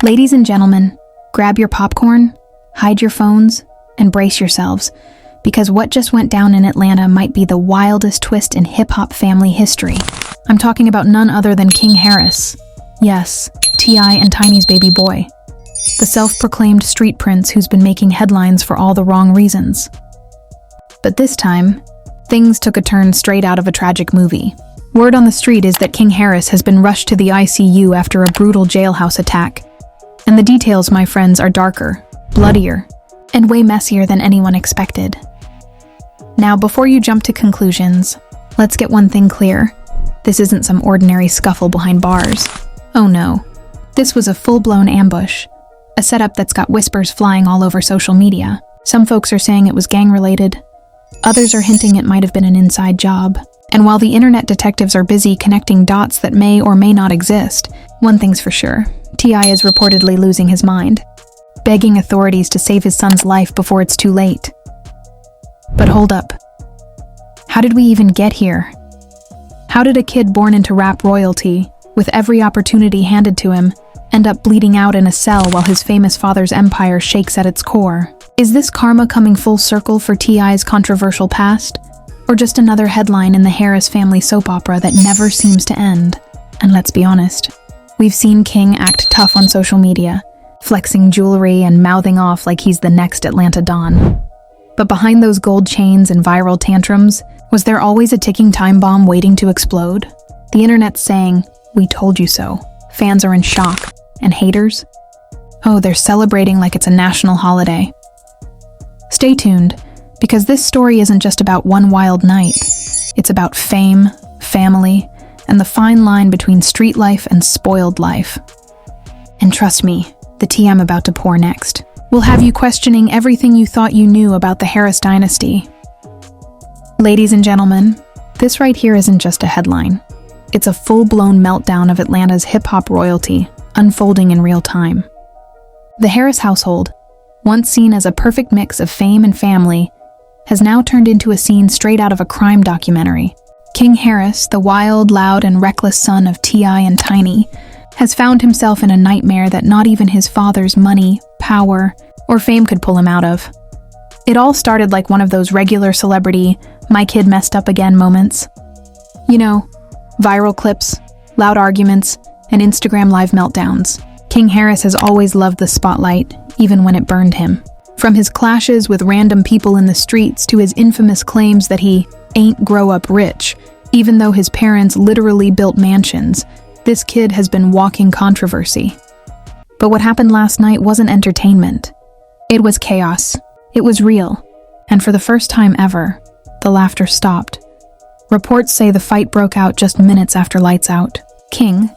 Ladies and gentlemen, grab your popcorn, hide your phones, and brace yourselves, because what just went down in Atlanta might be the wildest twist in hip-hop family history. I'm talking about none other than King Harris. Yes, T.I. and Tiny's baby boy. The self-proclaimed street prince who's been making headlines for all the wrong reasons. But this time, things took a turn straight out of a tragic movie. Word on the street is that King Harris has been rushed to the ICU after a brutal jailhouse attack. And the details, my friends, are darker, bloodier, and way messier than anyone expected. Now, before you jump to conclusions, let's get one thing clear. This isn't some ordinary scuffle behind bars. Oh no. This was a full-blown ambush. A setup that's got whispers flying all over social media. Some folks are saying it was gang-related. Others are hinting it might have been an inside job. And while the internet detectives are busy connecting dots that may or may not exist, one thing's for sure. T.I. is reportedly losing his mind, begging authorities to save his son's life before it's too late. But hold up. How did we even get here? How did a kid born into rap royalty, with every opportunity handed to him, end up bleeding out in a cell while his famous father's empire shakes at its core? Is this karma coming full circle for T.I.'s controversial past? Or just another headline in the Harris family soap opera that never seems to end? And let's be honest, we've seen King act tough on social media, flexing jewelry and mouthing off like he's the next Atlanta Don. But behind those gold chains and viral tantrums, was there always a ticking time bomb waiting to explode? The internet's saying, "We told you so." Fans are in shock. And haters? Oh, they're celebrating like it's a national holiday. Stay tuned, because this story isn't just about one wild night. It's about fame, family, and the fine line between street life and spoiled life. And trust me, the tea I'm about to pour next will have you questioning everything you thought you knew about the Harris dynasty. Ladies and gentlemen, this right here isn't just a headline. It's a full-blown meltdown of Atlanta's hip-hop royalty, unfolding in real time. The Harris household, once seen as a perfect mix of fame and family, has now turned into a scene straight out of a crime documentary. King Harris, the wild, loud, and reckless son of T.I. and Tiny, has found himself in a nightmare that not even his father's money, power, or fame could pull him out of. It all started like one of those regular celebrity, "my kid messed up again" moments. You know, viral clips, loud arguments, and Instagram live meltdowns. King Harris has always loved the spotlight, even when it burned him. From his clashes with random people in the streets to his infamous claims that he ain't grow up rich, even though his parents literally built mansions, this kid has been walking controversy. But what happened last night wasn't entertainment. It was chaos. It was real. And for the first time ever, the laughter stopped. Reports say the fight broke out just minutes after lights out. King,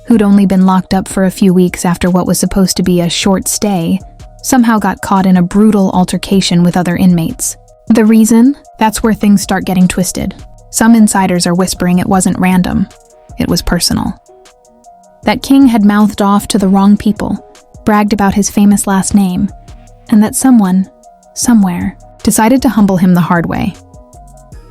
who'd only been locked up for a few weeks after what was supposed to be a short stay, somehow got caught in a brutal altercation with other inmates. The reason? That's where things start getting twisted. Some insiders are whispering it wasn't random. It was personal. That King had mouthed off to the wrong people, bragged about his famous last name, and that someone, somewhere, decided to humble him the hard way.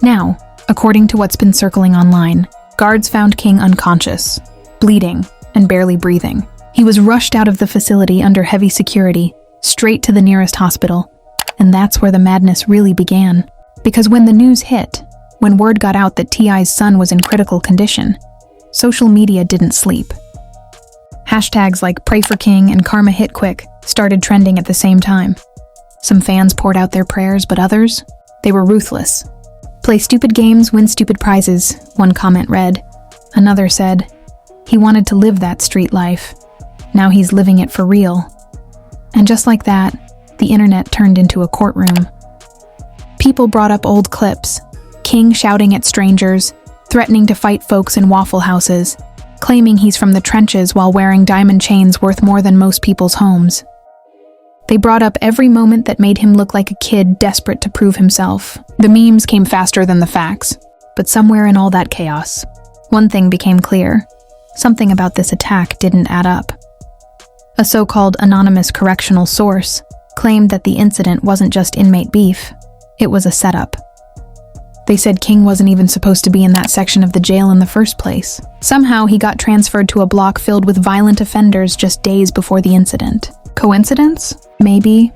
Now, according to what's been circling online, guards found King unconscious, bleeding, and barely breathing. He was rushed out of the facility under heavy security, straight to the nearest hospital, and that's where the madness really began. Because when the news hit, when word got out that T.I.'s son was in critical condition, social media didn't sleep. Hashtags like "Pray for King" and "Karma Hit Quick" started trending at the same time. Some fans poured out their prayers, but others, they were ruthless. "Play stupid games, win stupid prizes," one comment read. Another said, "He wanted to live that street life. Now he's living it for real." And just like that, the internet turned into a courtroom. People brought up old clips, King shouting at strangers, threatening to fight folks in Waffle Houses, claiming he's from the trenches while wearing diamond chains worth more than most people's homes. They brought up every moment that made him look like a kid desperate to prove himself. The memes came faster than the facts, but somewhere in all that chaos, one thing became clear. Something about this attack didn't add up. A so-called anonymous correctional source claimed that the incident wasn't just inmate beef, it was a setup. They said King wasn't even supposed to be in that section of the jail in the first place. Somehow he got transferred to a block filled with violent offenders just days before the incident. Coincidence? Maybe.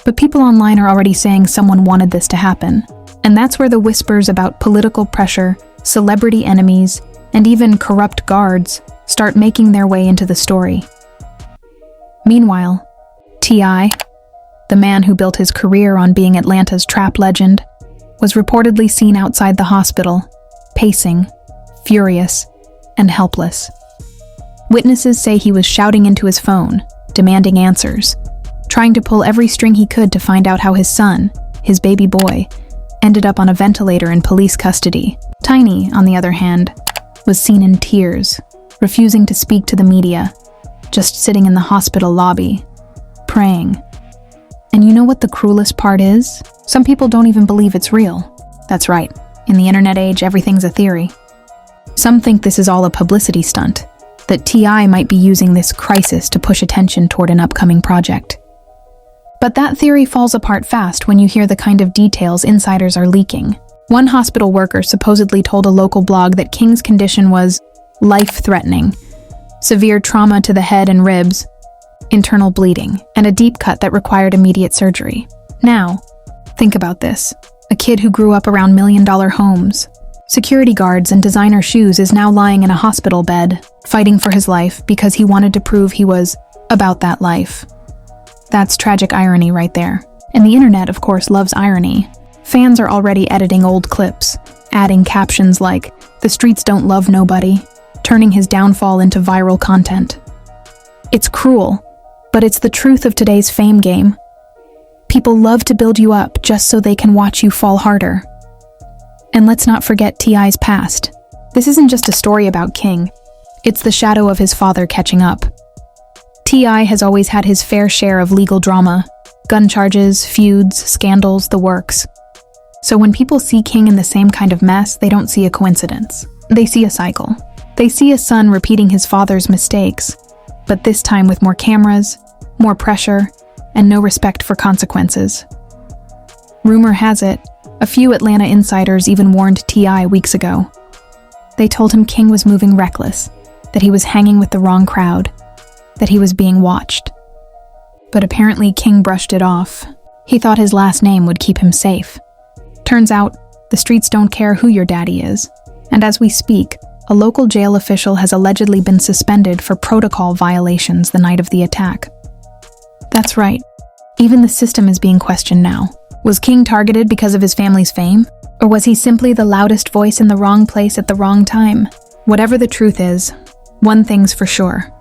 But people online are already saying someone wanted this to happen. And that's where the whispers about political pressure, celebrity enemies, and even corrupt guards start making their way into the story. Meanwhile, T.I., the man who built his career on being Atlanta's trap legend, was reportedly seen outside the hospital, pacing, furious, and helpless. Witnesses say he was shouting into his phone, demanding answers, trying to pull every string he could to find out how his son, his baby boy, ended up on a ventilator in police custody. Tiny, on the other hand, was seen in tears, refusing to speak to the media, just sitting in the hospital lobby, praying. And you know what the cruelest part is? Some people don't even believe it's real. That's right. In the internet age, everything's a theory. Some think this is all a publicity stunt, that T.I. might be using this crisis to push attention toward an upcoming project. But that theory falls apart fast when you hear the kind of details insiders are leaking. One hospital worker supposedly told a local blog that King's condition was life-threatening, severe trauma to the head and ribs, internal bleeding, and a deep cut that required immediate surgery. Now, think about this. A kid who grew up around million-dollar homes, security guards, and designer shoes is now lying in a hospital bed, fighting for his life because he wanted to prove he was about that life. That's tragic irony right there. And the internet, of course, loves irony. Fans are already editing old clips, adding captions like, "The streets don't love nobody," turning his downfall into viral content. It's cruel, but it's the truth of today's fame game. People love to build you up just so they can watch you fall harder. And let's not forget T.I.'s past. This isn't just a story about King. It's the shadow of his father catching up. T.I. has always had his fair share of legal drama, gun charges, feuds, scandals, the works. So when people see King in the same kind of mess, they don't see a coincidence. They see a cycle. They see a son repeating his father's mistakes, but this time with more cameras, more pressure, and no respect for consequences. Rumor has it, a few Atlanta insiders even warned T.I. weeks ago. They told him King was moving reckless, that he was hanging with the wrong crowd, that he was being watched. But apparently King brushed it off. He thought his last name would keep him safe. Turns out, the streets don't care who your daddy is. And as we speak, a local jail official has allegedly been suspended for protocol violations the night of the attack. That's right. Even the system is being questioned now. Was King targeted because of his family's fame? Or was he simply the loudest voice in the wrong place at the wrong time? Whatever the truth is, one thing's for sure.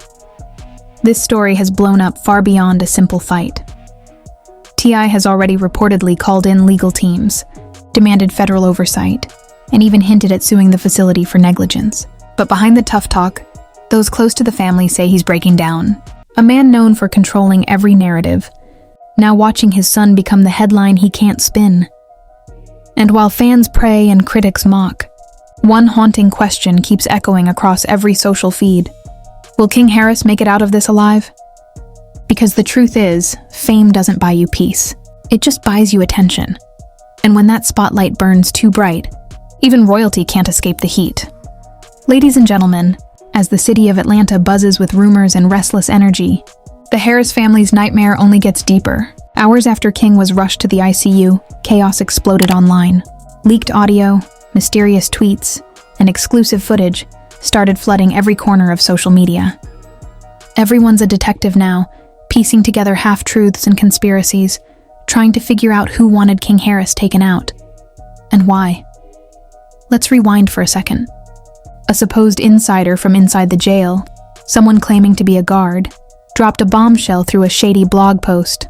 This story has blown up far beyond a simple fight. T.I. has already reportedly called in legal teams, demanded federal oversight, and even hinted at suing the facility for negligence. But behind the tough talk, those close to the family say he's breaking down. A man known for controlling every narrative, now watching his son become the headline he can't spin. And while fans pray and critics mock, one haunting question keeps echoing across every social feed. Will King Harris make it out of this alive? Because the truth is, fame doesn't buy you peace. It just buys you attention. And when that spotlight burns too bright, even royalty can't escape the heat. Ladies and gentlemen, as the city of Atlanta buzzes with rumors and restless energy, the Harris family's nightmare only gets deeper. Hours after King was rushed to the ICU, chaos exploded online. Leaked audio, mysterious tweets, and exclusive footage started flooding every corner of social media. Everyone's a detective now, piecing together half-truths and conspiracies, trying to figure out who wanted King Harris taken out, and why. Let's rewind for a second. A supposed insider from inside the jail, someone claiming to be a guard, dropped a bombshell through a shady blog post.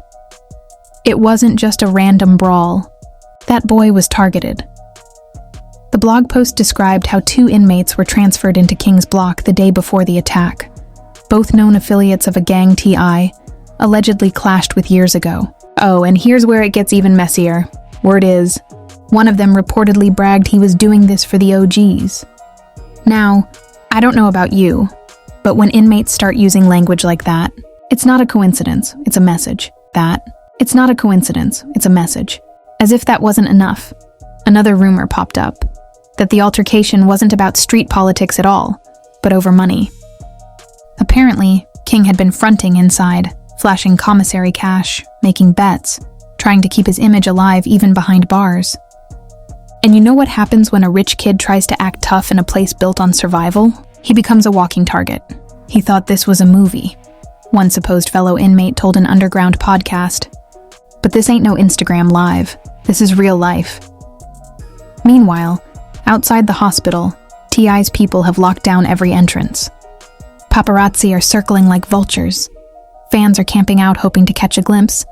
It wasn't just a random brawl. That boy was targeted. The blog post described how 2 inmates were transferred into King's block the day before the attack. Both known affiliates of a gang T.I. allegedly clashed with years ago. Oh, and here's where it gets even messier. Word is, one of them reportedly bragged he was doing this for the OGs. Now, I don't know about you, but when inmates start using language like that, it's not a coincidence, it's a message. It's not a coincidence, it's a message. As if that wasn't enough. Another rumor popped up, that the altercation wasn't about street politics at all, but over money. Apparently, King had been fronting inside, flashing commissary cash, making bets, trying to keep his image alive even behind bars. And you know what happens when a rich kid tries to act tough in a place built on survival? He becomes a walking target. He thought this was a movie, one supposed fellow inmate told an underground podcast. But this ain't no Instagram live. This is real life. Meanwhile, outside the hospital, T.I.'s people have locked down every entrance. Paparazzi are circling like vultures. Fans are camping out hoping to catch a glimpse,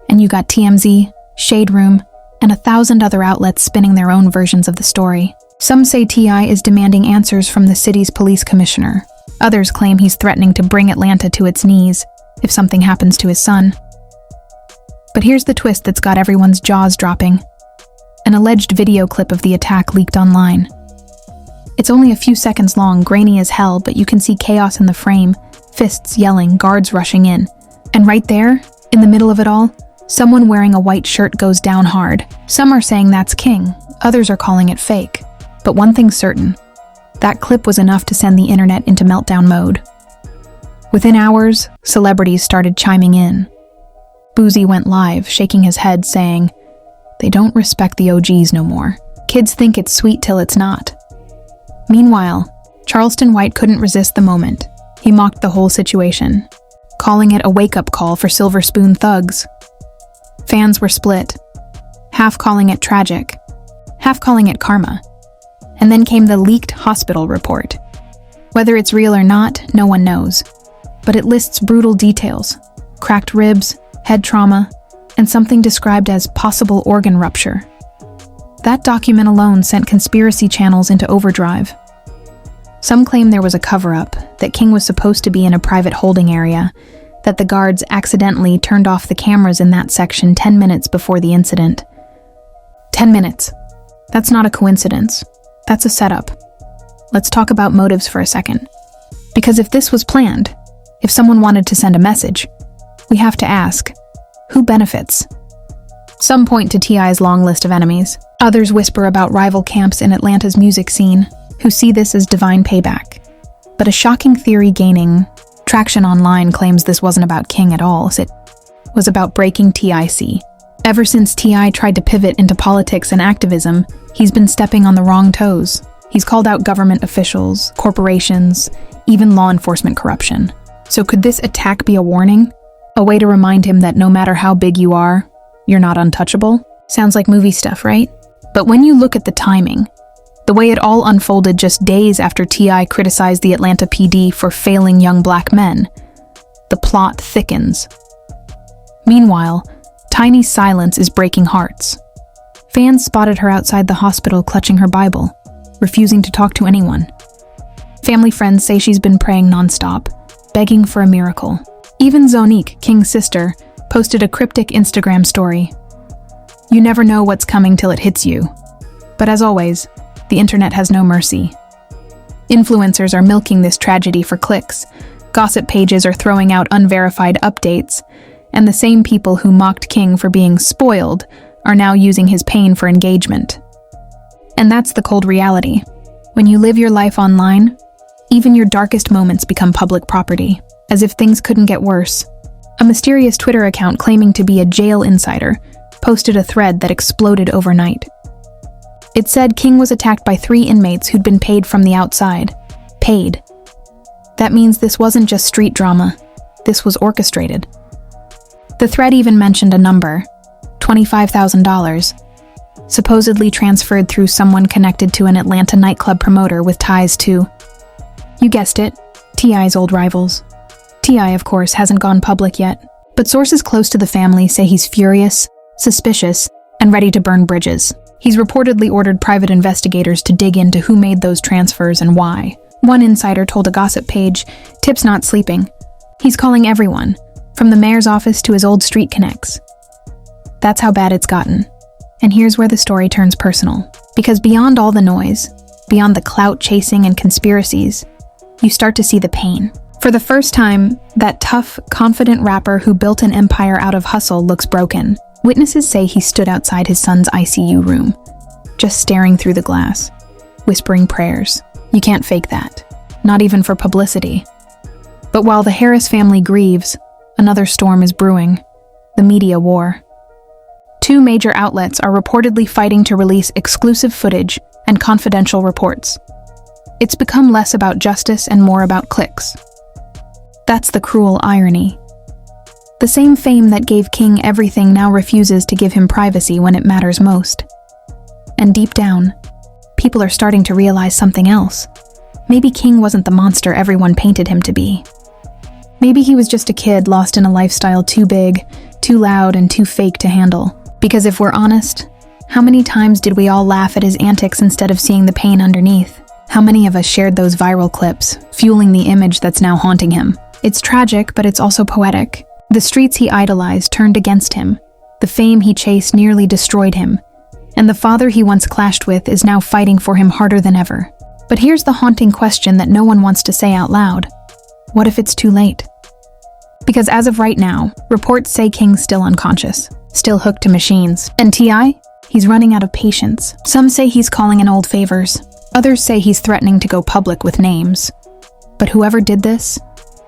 and you got TMZ, Shade Room, and 1,000 other outlets spinning their own versions of the story. Some say T.I. is demanding answers from the city's police commissioner. Others claim he's threatening to bring Atlanta to its knees if something happens to his son. But here's the twist that's got everyone's jaws dropping. An alleged video clip of the attack leaked online. It's only a few seconds long, grainy as hell, but you can see chaos in the frame, fists yelling, guards rushing in. And right there, in the middle of it all, someone wearing a white shirt goes down hard. Some are saying that's King, others are calling it fake. But one thing's certain, that clip was enough to send the internet into meltdown mode. Within hours, celebrities started chiming in. Boozy went live, shaking his head, saying, "They don't respect the OGs no more. Kids think it's sweet till it's not." Meanwhile, Charleston White couldn't resist the moment. He mocked the whole situation, calling it a wake-up call for Silver Spoon thugs. Fans were split, half calling it tragic, half calling it karma. And then came the leaked hospital report. Whether it's real or not, no one knows. But it lists brutal details: cracked ribs, head trauma, and something described as possible organ rupture. That document alone sent conspiracy channels into overdrive. Some claim there was a cover-up, that King was supposed to be in a private holding area, that the guards accidentally turned off the cameras in that section 10 minutes before the incident. 10 minutes. That's not a coincidence. That's a setup. Let's talk about motives for a second. Because if this was planned, if someone wanted to send a message, we have to ask, who benefits? Some point to T.I.'s long list of enemies. Others whisper about rival camps in Atlanta's music scene, who see this as divine payback. But a shocking theory gaining traction online claims this wasn't about King at all. It was about breaking TIC. Ever since T.I. tried to pivot into politics and activism, he's been stepping on the wrong toes. He's called out government officials, corporations, even law enforcement corruption. So could this attack be a warning? A way to remind him that no matter how big you are, you're not untouchable? Sounds like movie stuff, right? But when you look at the timing, the way it all unfolded just days after T.I. criticized the Atlanta PD for failing young black men, the plot thickens. Meanwhile, Tiny's silence is breaking hearts. Fans spotted her outside the hospital clutching her Bible, refusing to talk to anyone. Family friends say she's been praying nonstop, begging for a miracle. Even Zonique, King's sister, posted a cryptic Instagram story. You never know what's coming till it hits you. But as always, the internet has no mercy. Influencers are milking this tragedy for clicks, gossip pages are throwing out unverified updates, and the same people who mocked King for being spoiled are now using his pain for engagement. And that's the cold reality. When you live your life online, even your darkest moments become public property, as if things couldn't get worse. A mysterious Twitter account claiming to be a jail insider posted a thread that exploded overnight. It said King was attacked by 3 inmates who'd been paid from the outside. Paid. That means this wasn't just street drama. This was orchestrated. The thread even mentioned a number, $25,000, supposedly transferred through someone connected to an Atlanta nightclub promoter with ties to, you guessed it, T.I.'s old rivals. T.I., of course, hasn't gone public yet, but sources close to the family say he's furious, suspicious, and ready to burn bridges. He's reportedly ordered private investigators to dig into who made those transfers and why. One insider told a gossip page, Tip's not sleeping. He's calling everyone, from the mayor's office to his old street connects. That's how bad it's gotten. And here's where the story turns personal. Because beyond all the noise, beyond the clout chasing and conspiracies, you start to see the pain. For the first time, that tough, confident rapper who built an empire out of hustle looks broken. Witnesses say he stood outside his son's ICU room, just staring through the glass, whispering prayers. You can't fake that, not even for publicity. But while the Harris family grieves, another storm is brewing: the media war. Two major outlets are reportedly fighting to release exclusive footage and confidential reports. It's become less about justice and more about clicks. That's the cruel irony. The same fame that gave King everything now refuses to give him privacy when it matters most. And deep down, people are starting to realize something else. Maybe King wasn't the monster everyone painted him to be. Maybe he was just a kid lost in a lifestyle too big, too loud, and too fake to handle. Because if we're honest, how many times did we all laugh at his antics instead of seeing the pain underneath? How many of us shared those viral clips, fueling the image that's now haunting him? It's tragic, but it's also poetic. The streets he idolized turned against him. The fame he chased nearly destroyed him. And the father he once clashed with is now fighting for him harder than ever. But here's the haunting question that no one wants to say out loud. What if it's too late? Because as of right now, reports say King's still unconscious, still hooked to machines. And T.I.? He's running out of patience. Some say he's calling in old favors. Others say he's threatening to go public with names. But whoever did this,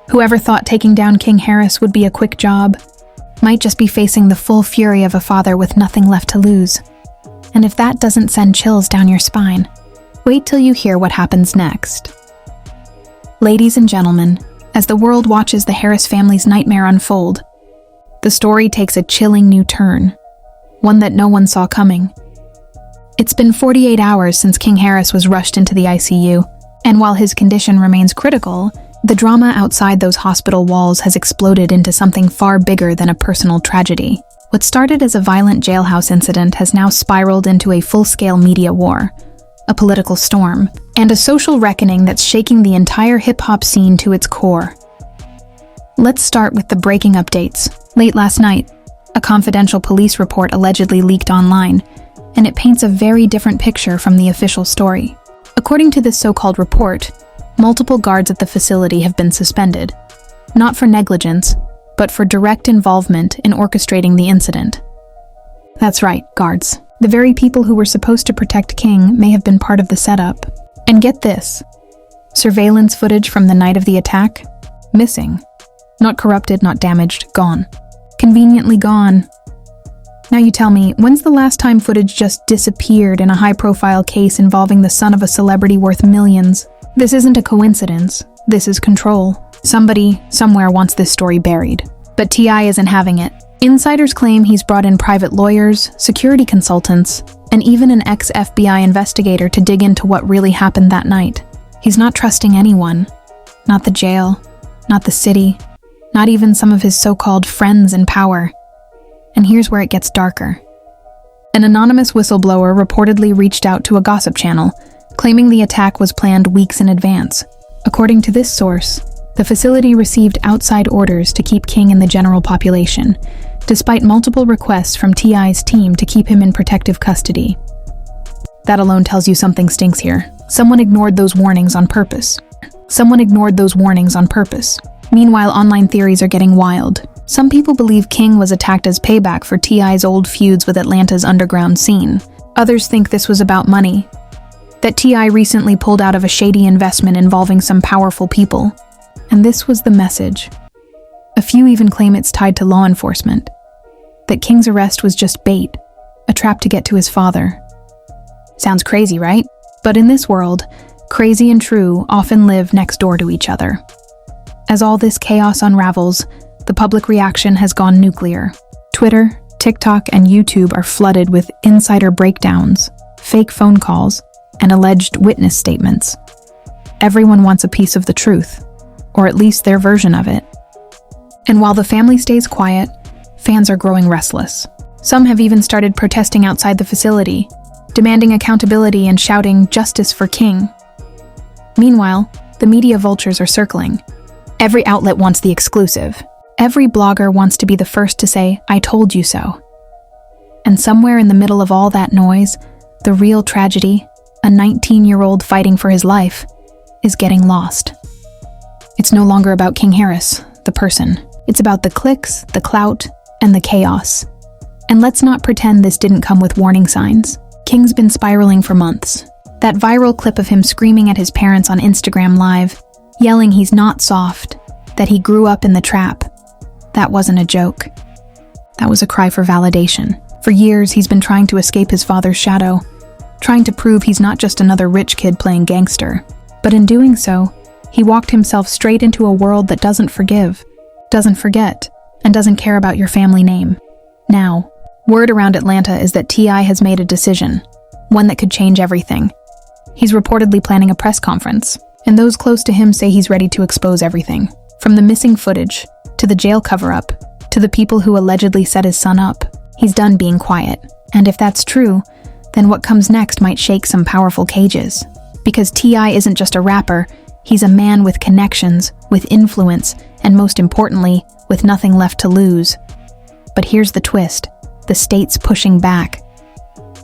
whoever thought taking down King Harris would be a quick job, might just be facing the full fury of a father with nothing left to lose. And if that doesn't send chills down your spine, wait till you hear what happens next. Ladies and gentlemen, as the world watches the Harris family's nightmare unfold, the story takes a chilling new turn, one that no one saw coming. It's been 48 hours since King Harris was rushed into the ICU, and while his condition remains critical, the drama outside those hospital walls has exploded into something far bigger than a personal tragedy. What started as a violent jailhouse incident has now spiraled into a full-scale media war, a political storm, and a social reckoning that's shaking the entire hip-hop scene to its core. Let's start with the breaking updates. Late last night, a confidential police report allegedly leaked online, and it paints a very different picture from the official story. According to this so-called report, multiple guards at the facility have been suspended, not for negligence, but for direct involvement in orchestrating the incident. That's right, guards. The very people who were supposed to protect King may have been part of the setup. And get this, surveillance footage from the night of the attack? Missing. Not corrupted, not damaged, gone. Conveniently gone. Now you tell me, when's the last time footage just disappeared in a high-profile case involving the son of a celebrity worth millions? This isn't a coincidence. This is control. Somebody, somewhere wants this story buried. But T.I. isn't having it. Insiders claim he's brought in private lawyers, security consultants, and even an ex-FBI investigator to dig into what really happened that night. He's not trusting anyone. Not the jail, not the city, not even some of his so-called friends in power. And here's where it gets darker. An anonymous whistleblower reportedly reached out to a gossip channel, claiming the attack was planned weeks in advance. According to this source, the facility received outside orders to keep King in the general population, despite multiple requests from T.I.'s team to keep him in protective custody. That alone tells you something stinks here. Someone ignored those warnings on purpose. Meanwhile, online theories are getting wild. Some people believe King was attacked as payback for T.I.'s old feuds with Atlanta's underground scene. Others think this was about money, that T.I. recently pulled out of a shady investment involving some powerful people. And this was the message. A few even claim it's tied to law enforcement, that King's arrest was just bait, a trap to get to his father. Sounds crazy, right? But in this world, crazy and true often live next door to each other. As all this chaos unravels, the public reaction has gone nuclear. Twitter, TikTok, and YouTube are flooded with insider breakdowns, fake phone calls, and alleged witness statements. Everyone wants a piece of the truth, or at least their version of it. And while the family stays quiet, fans are growing restless. Some have even started protesting outside the facility, demanding accountability and shouting "Justice for King." Meanwhile, the media vultures are circling. Every outlet wants the exclusive. Every blogger wants to be the first to say, "I told you so." And somewhere in the middle of all that noise, the real tragedy, a 19-year-old fighting for his life, is getting lost. It's no longer about King Harris, the person. It's about the clicks, the clout, and the chaos. And let's not pretend this didn't come with warning signs. King's been spiraling for months. That viral clip of him screaming at his parents on Instagram Live, yelling he's not soft, that he grew up in the trap. That wasn't a joke. That was a cry for validation. For years, he's been trying to escape his father's shadow, trying to prove he's not just another rich kid playing gangster. But in doing so, he walked himself straight into a world that doesn't forgive, doesn't forget, and doesn't care about your family name. Now, word around Atlanta is that T.I. has made a decision, one that could change everything. He's reportedly planning a press conference, and those close to him say he's ready to expose everything. From the missing footage, to the jail cover-up, to the people who allegedly set his son up. He's done being quiet. And if that's true, then what comes next might shake some powerful cages. Because T.I. isn't just a rapper, he's a man with connections, with influence, and most importantly, with nothing left to lose. But here's the twist. The state's pushing back.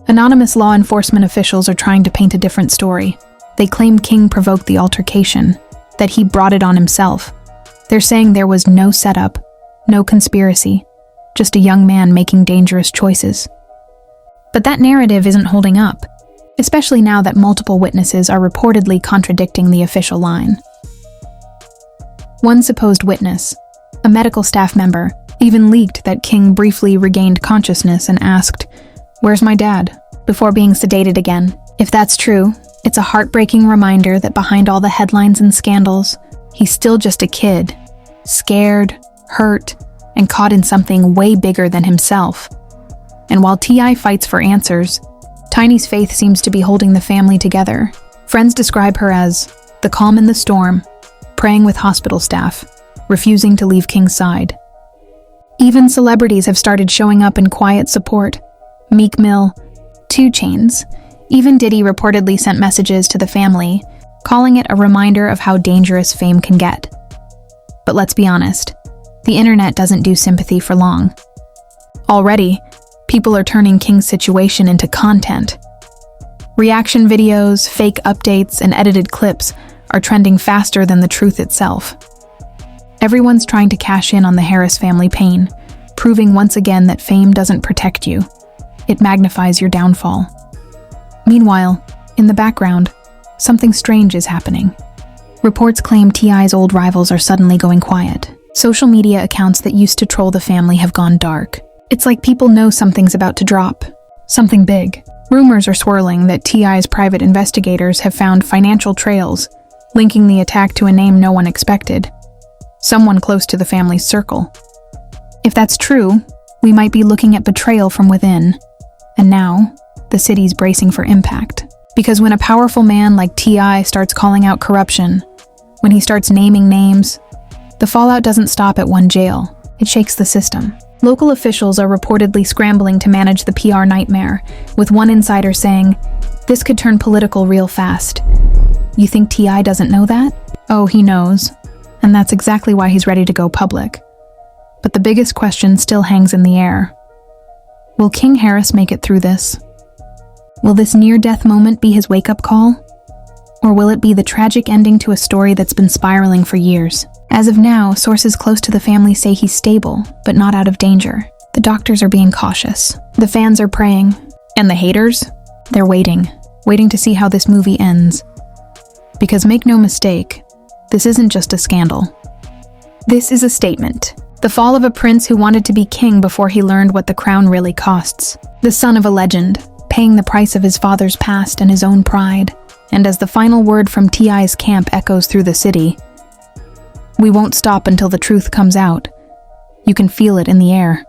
Anonymous law enforcement officials are trying to paint a different story. They claim King provoked the altercation, that he brought it on himself. They're saying there was no setup, no conspiracy, just a young man making dangerous choices. But that narrative isn't holding up, especially now that multiple witnesses are reportedly contradicting the official line. One supposed witness, a medical staff member, even leaked that King briefly regained consciousness and asked, "Where's my dad?" before being sedated again. If that's true, it's a heartbreaking reminder that behind all the headlines and scandals, he's still just a kid, scared, hurt, and caught in something way bigger than himself. And while T.I. fights for answers, Tiny's faith seems to be holding the family together. Friends describe her as the calm in the storm, praying with hospital staff, refusing to leave King's side. Even celebrities have started showing up in quiet support. Meek Mill, 2 Chainz, even Diddy reportedly sent messages to the family, calling it a reminder of how dangerous fame can get. But let's be honest, the internet doesn't do sympathy for long. Already, people are turning King's situation into content. Reaction videos, fake updates, and edited clips are trending faster than the truth itself. Everyone's trying to cash in on the Harris family pain, proving once again that fame doesn't protect you. It magnifies your downfall. Meanwhile, in the background, something strange is happening. Reports claim T.I.'s old rivals are suddenly going quiet. Social media accounts that used to troll the family have gone dark. It's like people know something's about to drop. Something big. Rumors are swirling that T.I.'s private investigators have found financial trails, linking the attack to a name no one expected. Someone close to the family's circle. If that's true, we might be looking at betrayal from within. And now, the city's bracing for impact. Because when a powerful man like T.I. starts calling out corruption, when he starts naming names, the fallout doesn't stop at one jail. It shakes the system. Local officials are reportedly scrambling to manage the PR nightmare, with one insider saying, "This could turn political real fast." You think T.I. doesn't know that? Oh, he knows. And that's exactly why he's ready to go public. But the biggest question still hangs in the air. Will King Harris make it through this? Will this near-death moment be his wake-up call? Or will it be the tragic ending to a story that's been spiraling for years? As of now, sources close to the family say he's stable, but not out of danger. The doctors are being cautious. The fans are praying. And the haters? They're waiting to see how this movie ends. Because make no mistake, this isn't just a scandal. This is a statement. The fall of a prince who wanted to be king before he learned what the crown really costs. The son of a legend, paying the price of his father's past and his own pride. And as the final word from T.I.'s camp echoes through the city, we won't stop until the truth comes out. You can feel it in the air.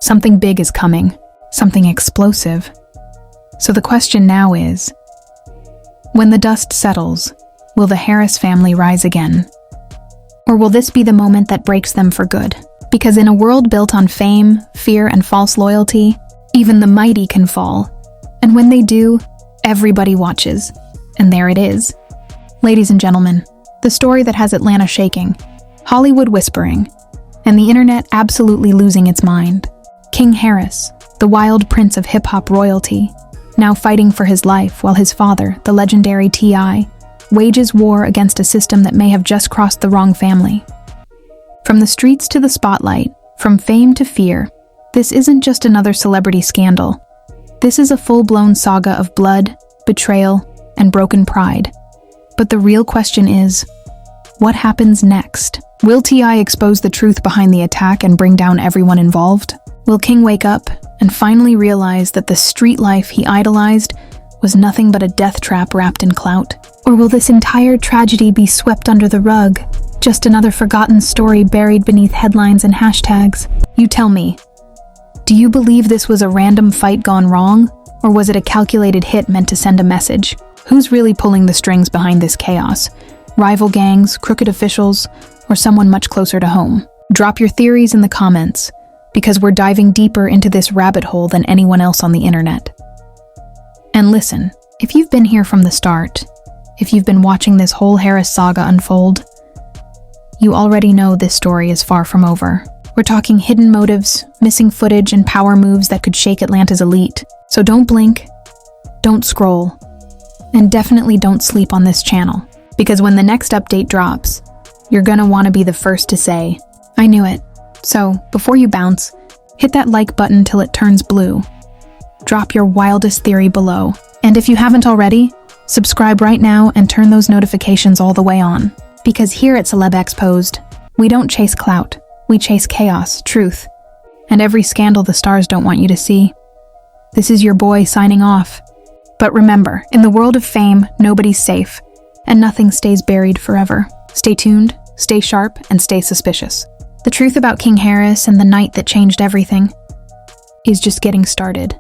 Something big is coming, something explosive. So the question now is, when the dust settles, will the Harris family rise again? Or will this be the moment that breaks them for good? Because in a world built on fame, fear, and false loyalty, even the mighty can fall. And when they do, everybody watches. And there it is. Ladies and gentlemen, the story that has Atlanta shaking, Hollywood whispering, and the internet absolutely losing its mind. King Harris, the wild prince of hip-hop royalty, now fighting for his life while his father, the legendary T.I., wages war against a system that may have just crossed the wrong family. From the streets to the spotlight, from fame to fear, this isn't just another celebrity scandal. This is a full-blown saga of blood, betrayal, and broken pride. But the real question is, what happens next? Will T.I. expose the truth behind the attack and bring down everyone involved? Will King wake up and finally realize that the street life he idolized was nothing but a death trap wrapped in clout? Or will this entire tragedy be swept under the rug, just another forgotten story buried beneath headlines and hashtags? You tell me, do you believe this was a random fight gone wrong, or was it a calculated hit meant to send a message? Who's really pulling the strings behind this chaos? Rival gangs, crooked officials, or someone much closer to home? Drop your theories in the comments, because we're diving deeper into this rabbit hole than anyone else on the internet. And listen, if you've been here from the start, if you've been watching this whole Harris saga unfold, you already know this story is far from over. We're talking hidden motives, missing footage, and power moves that could shake Atlanta's elite. So don't blink, don't scroll, and definitely don't sleep on this channel, because when the next update drops, you're gonna want to be the first to say, I knew it. So before you bounce, hit that like button till it turns blue. Drop your wildest theory below. And if you haven't already, subscribe right now and turn those notifications all the way on. Because here at Celeb Exposed, we don't chase clout, we chase chaos, truth, and every scandal the stars don't want you to see. This is your boy signing off. But remember, in the world of fame, nobody's safe, and nothing stays buried forever. Stay tuned, stay sharp, and stay suspicious. The truth about King Harris and the night that changed everything is just getting started.